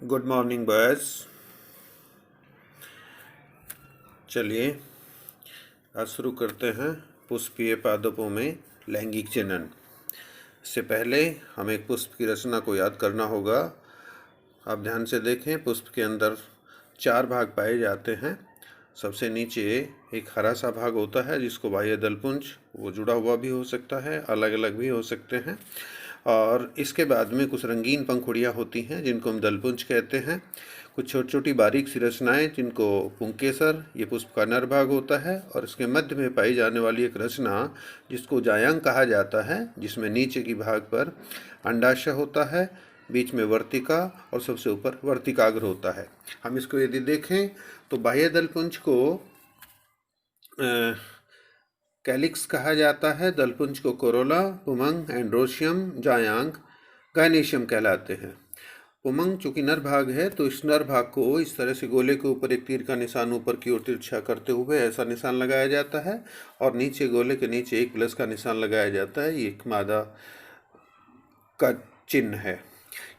Good morning boys. चलिए आज शुरू करते हैं पुष्पीय पादपों में लैंगिक जनन। इससे पहले हमें एक पुष्प की रचना को याद करना होगा। आप ध्यान से देखें, पुष्प के अंदर 4 भाग पाए जाते हैं। सबसे नीचे एक हरा सा भाग होता है जिसको बाह्य दलपुंज, वो जुड़ा हुआ भी हो सकता है, अलग अलग भी हो सकते हैं। और इसके बाद में कुछ रंगीन पंखुड़ियाँ होती हैं जिनको हम दलपुंज कहते हैं। कुछ छोटी छोटी बारीक सी रचनाएँ जिनको पुंकेसर, ये पुष्प का नर भाग होता है। और इसके मध्य में पाई जाने वाली एक रचना जिसको जायांग कहा जाता है, जिसमें नीचे की भाग पर अंडाशय होता है, बीच में वर्तिका और सबसे ऊपर वर्तिकाग्र होता है। हम इसको यदि देखें तो बाह्य दलपुंज को कैलिक्स कहा जाता है, दलपुंज को कोरोला, पुमंग, एंड्रोशियम, जायांग, गायनेशियम कहलाते हैं। पुमंग चूंकि नर भाग है तो इस नर भाग को इस तरह से गोले के ऊपर एक तीर का निशान ऊपर की ओर तिरछा करते हुए ऐसा निशान लगाया जाता है, और नीचे गोले के नीचे एक प्लस का निशान लगाया जाता है। ये एक मादा का चिन्ह है।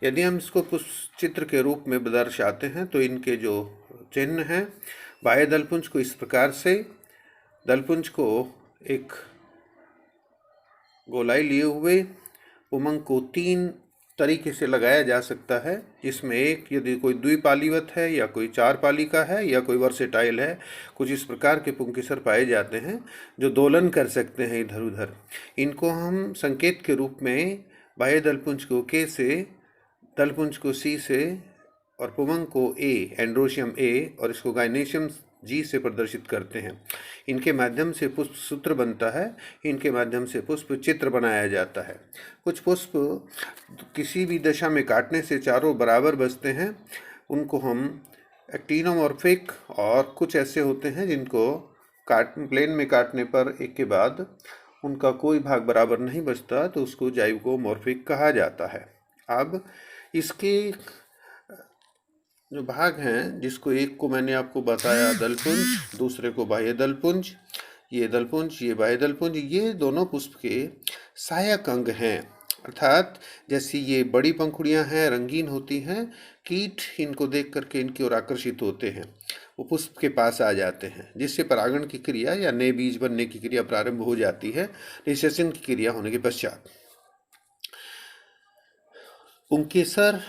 यदि हम इसको पुष्प चित्र के रूप में दर्शाते हैं तो इनके जो चिन्ह हैं, बाह्य दलपुंज को इस प्रकार से, दलपुंज को एक गोलाई लिए हुए, पुमंग को 3 तरीके से लगाया जा सकता है, जिसमें एक यदि कोई द्विपालीवत है या कोई 4 पाली का है या कोई वर्सेटाइल है। कुछ इस प्रकार के पुंकेसर पाए जाते हैं जो दोलन कर सकते हैं इधर उधर। इनको हम संकेत के रूप में बाह्य दलपुंज को के से, दलपुंज को सी से और पुमंग को ए, एंड्रोशियम ए, और इसको गायनेशियम जी से प्रदर्शित करते हैं। इनके माध्यम से पुष्प सूत्र बनता है, इनके माध्यम से पुष्प चित्र बनाया जाता है। कुछ पुष्प किसी भी दशा में काटने से चारों बराबर बचते हैं, उनको हम एक्टिनोमॉर्फिक, और कुछ ऐसे होते हैं जिनको प्लेन में काटने पर एक के बाद उनका कोई भाग बराबर नहीं बचता, तो उसको जाइगोमॉर्फिक कहा जाता है। अब इसके जो भाग हैं, जिसको एक को मैंने आपको बताया दलपुंज, दूसरे को बाह्य दलपुंज, ये दलपुंज, ये बाह्य दलपुंज, ये दोनों पुष्प के सहायक अंग हैं। अर्थात जैसी ये बड़ी पंखुड़ियां हैं, रंगीन होती हैं, कीट इनको देख करके इनकी ओर आकर्षित होते हैं, वो पुष्प के पास आ जाते हैं, जिससे परागण की क्रिया या नए बीज बनने की क्रिया प्रारंभ हो जाती है निषेचन की क्रिया होने के पश्चात। पुंकेसर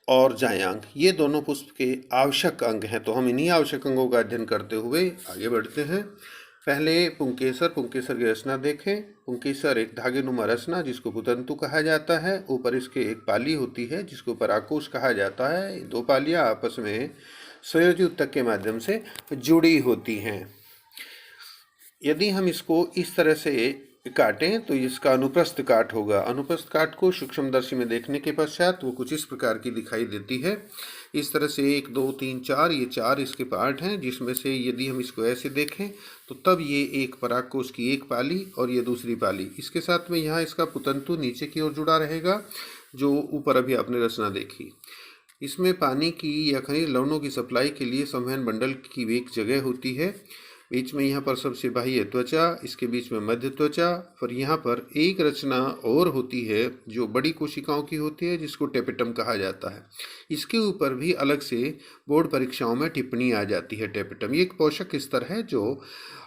और जायांग ये दोनों पुष्प के आवश्यक अंग हैं, तो हम इन्हीं आवश्यक अंगों का अध्ययन करते हुए आगे बढ़ते हैं। पहले पुंकेसर की रचना देखें। पुंकेसर एक धागेनुमा रचना जिसको पुतंतु कहा जाता है। ऊपर इसके एक पाली होती है जिसको पराकोश कहा जाता है। 2 पालियां आपस में संयोजी उत्तक के माध्यम से जुड़ी होती हैं। यदि हम इसको इस तरह से काटें तो इसका अनुप्रस्थ काट होगा। अनुप्रस्थ काट को सूक्ष्मदर्शी में देखने के पश्चात वो कुछ इस प्रकार की दिखाई देती है। इस तरह से 1 2 3 4, ये 4 इसके पार्ट हैं, जिसमें से यदि हम इसको ऐसे देखें तो तब ये एक परागकोश की एक पाली और ये दूसरी पाली, इसके साथ में यहाँ इसका पुतंतु नीचे की ओर जुड़ा रहेगा, जो ऊपर अभी आपने रचना देखी। इसमें पानी की या खनिज लवणों की सप्लाई के लिए संवहन मंडल की एक जगह होती है। बीच में यहाँ पर सबसे बाह्य त्वचा, इसके बीच में मध्य त्वचा, और यहाँ पर एक रचना और होती है जो बड़ी कोशिकाओं की होती है, जिसको टेपेटम कहा जाता है। इसके ऊपर भी अलग से बोर्ड परीक्षाओं में टिप्पणी आ जाती है। टेपेटम ये एक पोषक स्तर है जो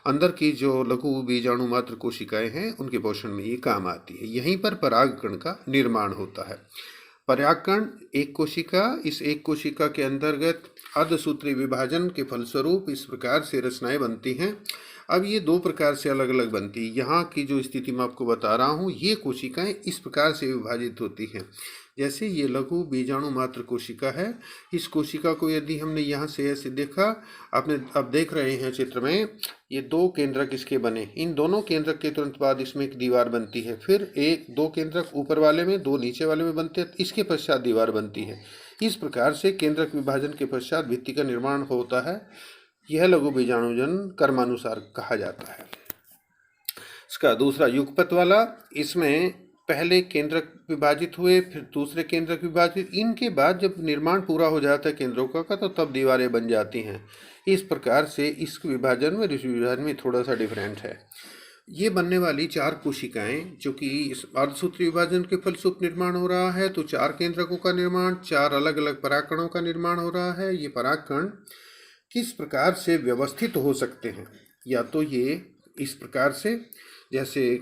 अंदर की जो लघु बीजाणु मात्र कोशिकाएं हैं उनके पोषण में ये काम आती है। यहीं पर परागकण का निर्माण होता है। परागकण एक कोशिका, इस एक कोशिका के अंतर्गत अर्धसूत्री विभाजन के फलस्वरूप इस प्रकार से रचनाएं बनती हैं। अब ये 2 प्रकार से अलग अलग बनती है। यहाँ की जो स्थिति मैं आपको बता रहा हूँ, ये कोशिकाएं इस प्रकार से विभाजित होती हैं। जैसे ये लघु बीजाणु मात्र कोशिका है, इस कोशिका को यदि हमने यहाँ से ऐसे देखा, आपने अब देख रहे हैं चित्र में, ये 2 केंद्रक इसके बने। इन दोनों केंद्रक के तुरंत बाद इसमें एक दीवार बनती है, फिर 2 केंद्रक ऊपर वाले में, 2 नीचे वाले में बनते हैं, इसके पश्चात दीवार बनती है। इस प्रकार से केंद्रक विभाजन के पश्चात भित्ति का निर्माण होता है। यह लघु बीजाणुजन क्रमानुसार कहा जाता है। इसका दूसरा युगपत वाला, इसमें पहले केंद्रक विभाजित हुए, फिर दूसरे केंद्रक विभाजित, इनके बाद जब निर्माण पूरा हो जाता है केंद्रों का तो तब दीवारें बन जाती हैं। इस प्रकार से इस विभाजन में थोड़ा सा डिफरेंट है। ये बनने वाली 4 कोशिकाएं जो कि इस अर्धसूत्री विभाजन के फलस्वरूप निर्माण हो रहा है, तो 4 केंद्रकों का निर्माण, 4 अलग अलग परागकणों का निर्माण हो रहा है। ये परागकण किस प्रकार से व्यवस्थित हो सकते हैं? या तो ये इस प्रकार से, जैसे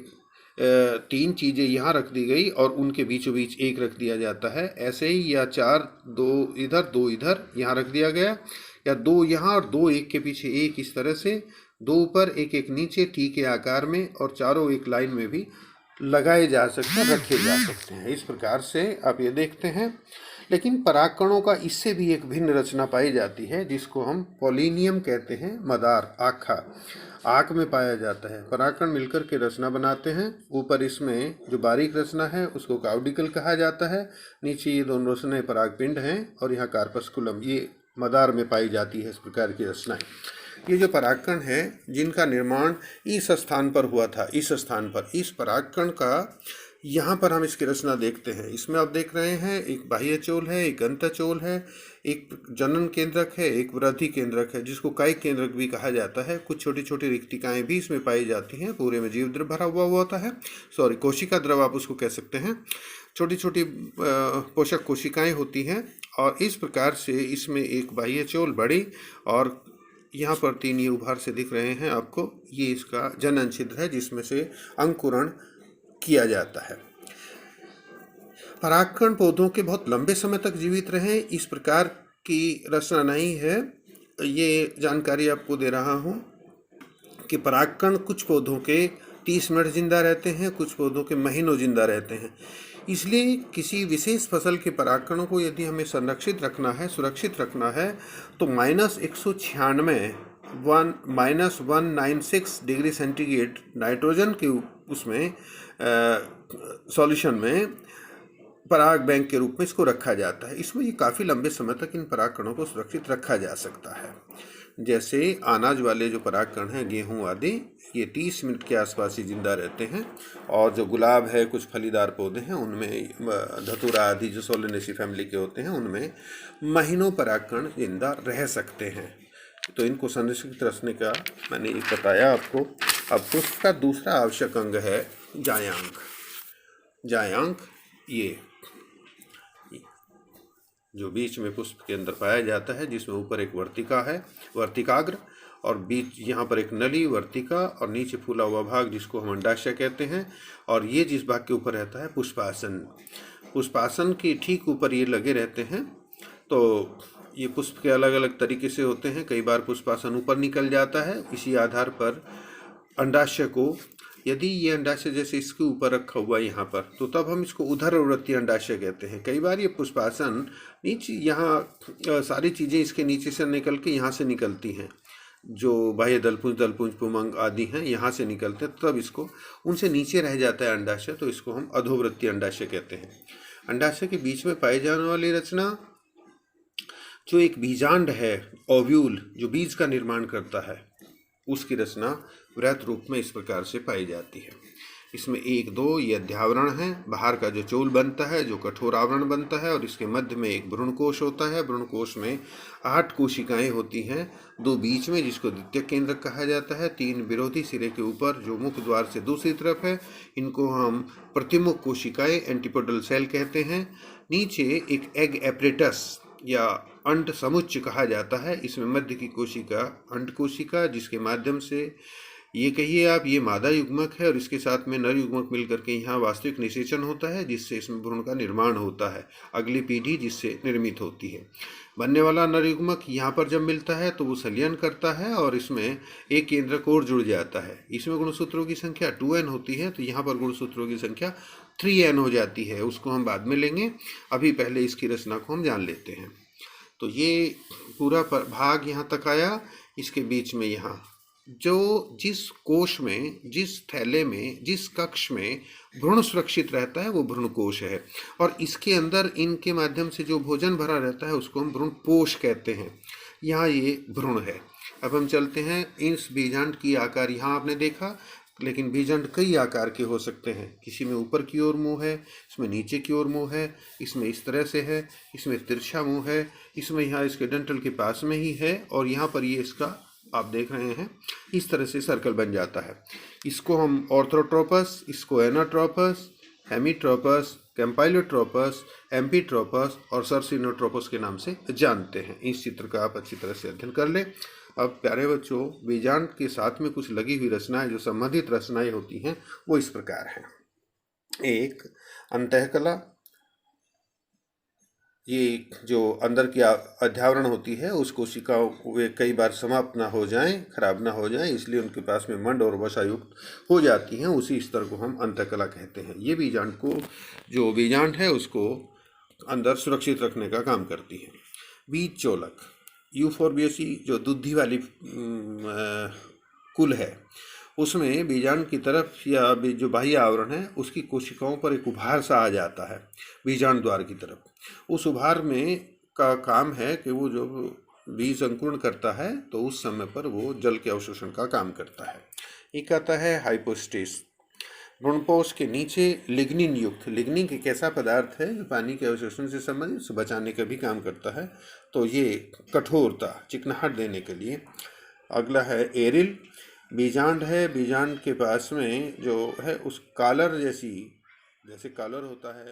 3 चीज़ें यहाँ रख दी गई और उनके बीचों बीच एक रख दिया जाता है, ऐसे ही, या 4 2 इधर 2 इधर यहाँ रख दिया गया, या 2 यहाँ और 2 एक के पीछे एक, इस तरह से 2 ऊपर एक एक नीचे टी के आकार में, और चारों एक लाइन में भी लगाए जा सकते हैं, रखे जा सकते हैं। इस प्रकार से आप ये देखते हैं। लेकिन परागकणों का इससे भी एक भिन्न रचना पाई जाती है जिसको हम पॉलिनियम कहते हैं। मदार, आखा, आँख में पाया जाता है। परागकण मिलकर के रचना बनाते हैं। ऊपर इसमें जो बारीक रचना है उसको काउडिकल कहा जाता है। नीचे ये दोनों रचनाएं परागपिंड हैं और यहाँ कार्पस्कुलम, ये मदार में पाई जाती है इस प्रकार की रचनाएं। ये जो परागकण है जिनका निर्माण इस स्थान पर हुआ था, इस स्थान पर, इस परागकण का यहाँ पर हम इसकी रचना देखते हैं। इसमें आप देख रहे हैं एक बाह्य चोल है, एक अंतःचोल है, एक जनन केंद्रक है, एक वृद्धि केंद्रक है जिसको कायिक केंद्रक भी कहा जाता है। कुछ छोटी छोटी रिक्तिकाएं भी इसमें पाई जाती हैं। पूरे में जीव द्रव भरा हुआ होता है, कोशिका द्रव आप उसको कह सकते हैं। छोटी छोटी पोषक कोशिकाएं होती हैं और इस प्रकार से इसमें एक बाह्य चोल बड़ी, और यहाँ पर 3 ये उभार से दिख रहे हैं आपको, ये इसका जनन छिद्र है जिसमें से अंकुरण किया जाता है। परागकण पौधों के बहुत लंबे समय तक जीवित रहे इस प्रकार की रचना नहीं है। ये जानकारी आपको दे रहा हूँ कि परागकण कुछ पौधों के 30 मिनट जिंदा रहते हैं, कुछ पौधों के महीनों जिंदा रहते हैं। इसलिए किसी विशेष फसल के परागकणों को यदि हमें संरक्षित रखना है, सुरक्षित रखना है, तो -196 -196 डिग्री सेंटीग्रेड नाइट्रोजन के उसमें सॉल्यूशन में पराग बैंक के रूप में इसको रखा जाता है। इसमें ये काफ़ी लंबे समय तक इन परागकणों को सुरक्षित रखा जा सकता है। जैसे अनाज वाले जो परागकण हैं, गेहूं आदि, ये 30 मिनट के आसपास ही जिंदा रहते हैं। और जो गुलाब है, कुछ फलीदार पौधे हैं, उनमें धतूरा आदि जो सोलेनेसी फैमिली के होते हैं, उनमें महीनों परागकण जिंदा रह सकते हैं। तो इनको संरक्षित रखने का मैंने ये बताया आपको। अब पुष्प का दूसरा आवश्यक अंग है जायांग। जायांग ये जो बीच में पुष्प के अंदर पाया जाता है, जिसमें ऊपर एक वर्तिका है, वर्तिकाग्र, और बीच यहाँ पर एक नली, वर्तिका, और नीचे फूला हुआ भाग जिसको हम अंडाशय कहते हैं। और ये जिस भाग के ऊपर रहता है पुष्पासन, पुष्पासन के ठीक ऊपर ये लगे रहते हैं। तो ये पुष्प के अलग अलग तरीके से होते हैं। कई बार पुष्पासन ऊपर निकल जाता है। इसी आधार पर अंडाशय को, यदि ये अंडाशय जैसे इसके ऊपर रखा हुआ है यहाँ पर, तो तब हम इसको उदरवृत्तीय अंडाशय कहते हैं। कई बार ये पुष्पासन नीचे, यहाँ सारी चीज़ें इसके नीचे से निकल के यहाँ से निकलती हैं, जो बाह्य दलपुंज पुमंग आदि हैं, यहाँ से निकलते हैं, तब इसको उनसे नीचे रह जाता है अंडाशय, तो इसको हम अधोवृत्तीय अंडाशय कहते हैं। अंडाशय के बीच में पाई जाने वाली रचना जो एक बीजांड है, ओव्यूल, जो बीज का निर्माण करता है, उसकी रचना वृत्त रूप में इस प्रकार से पाई जाती है। इसमें 1-2 ये अध्यावरण है, बाहर का जो चोल बनता है, जो कठोर आवरण बनता है, और इसके मध्य में एक भ्रूणकोश होता है। भ्रूणकोश में 8 कोशिकाएं होती हैं, 2 बीच में जिसको द्वितीयक केंद्र कहा जाता है, 3 विरोधी सिरे के ऊपर जो मुख द्वार से दूसरी तरफ है, इनको हम प्रतिमुख कोशिकाएं, एंटीपोडल सेल कहते हैं। नीचे एक एग एपरेटस या अंड समुच्च कहा जाता है। इसमें मध्य की कोशिका अंड कोशिका, जिसके माध्यम से ये कहिए आप, ये मादा युग्मक है और इसके साथ में नर युग्मक मिलकर के यहाँ वास्तविक निषेचन होता है, जिससे इसमें भ्रूण का निर्माण होता है, अगली पीढ़ी जिससे निर्मित होती है। बनने वाला नर युग्मक यहाँ पर जब मिलता है तो वो संलयन करता है और इसमें एक केंद्रक और जुड़ जाता है। इसमें गुणसूत्रों की संख्या 2n होती है, तो यहाँ पर गुणसूत्रों की संख्या 3n हो जाती है। उसको हम बाद में लेंगे, अभी पहले इसकी रचना को हम जान लेते हैं। तो ये पूरा भाग यहाँ तक आया। इसके बीच में यहाँ जो जिस कोश में, जिस थैले में, जिस कक्ष में भ्रूण सुरक्षित रहता है वो भ्रूण कोश है, और इसके अंदर इनके माध्यम से जो भोजन भरा रहता है उसको हम भ्रूण पोष कहते हैं। यहाँ ये भ्रूण है। अब हम चलते हैं, इस बीजांड की आकार यहाँ आपने देखा, लेकिन बीजांड कई आकार के हो सकते हैं। किसी में ऊपर की ओर मुंह है, इसमें नीचे की ओर मुंह है, इसमें इस तरह से है, इसमें तिरछा मुंह है, इसमें यहाँ इसके डंठल के पास में ही है, और यहाँ पर ये इसका आप देख रहे हैं इस तरह से सर्कल बन जाता है। इसको हम ऑर्थोट्रोपस, इसको एनाट्रोपस, हेमीट्रोपस, कैम्पाइलोट्रोपस, एम्पीट्रोपस और सर्सिनोट्रोपस के नाम से जानते हैं। इस चित्र का आप अच्छी तरह से अध्ययन कर लें। अब प्यारे बच्चों, बीजांड के साथ में कुछ लगी हुई रचनाएं, जो संबंधित रचनाएं होती हैं, वो इस प्रकार हैं। एक, अंतःकला। ये जो अंदर की अध्यावरण होती है, उस कोशिकाओं वे कई बार समाप्त ना हो जाएं, खराब ना हो जाएं, इसलिए उनके पास में मंड और वसायुक्त हो जाती हैं। उसी स्तर को हम अंतःकला कहते हैं। ये बीजांड को, जो बीजांड है उसको अंदर सुरक्षित रखने का काम करती है। बीज चोलक, यूफोर्बिएसी जो दुद्धि वाली कुल है, उसमें बीजांड की तरफ या जो बाह्य आवरण है उसकी कोशिकाओं पर एक उभार सा आ जाता है बीजांड द्वार की तरफ। उस उभार में का काम है कि वो जो बीज अंकुरण करता है तो उस समय पर वो जल के अवशोषण का काम करता है। एक आता है हाइपोस्टेस। भ्रूणपोष के नीचे लिग्निन युक्त, लिग्निन एक ऐसा पदार्थ है जो पानी के अवशोषण से संबंधित, उसे बचाने का भी काम करता है, तो ये कठोरता, चिकनाहट देने के लिए। अगला है एरिल। बीजांड है, बीजांड के पास में जो है उस कॉलर जैसे कॉलर होता है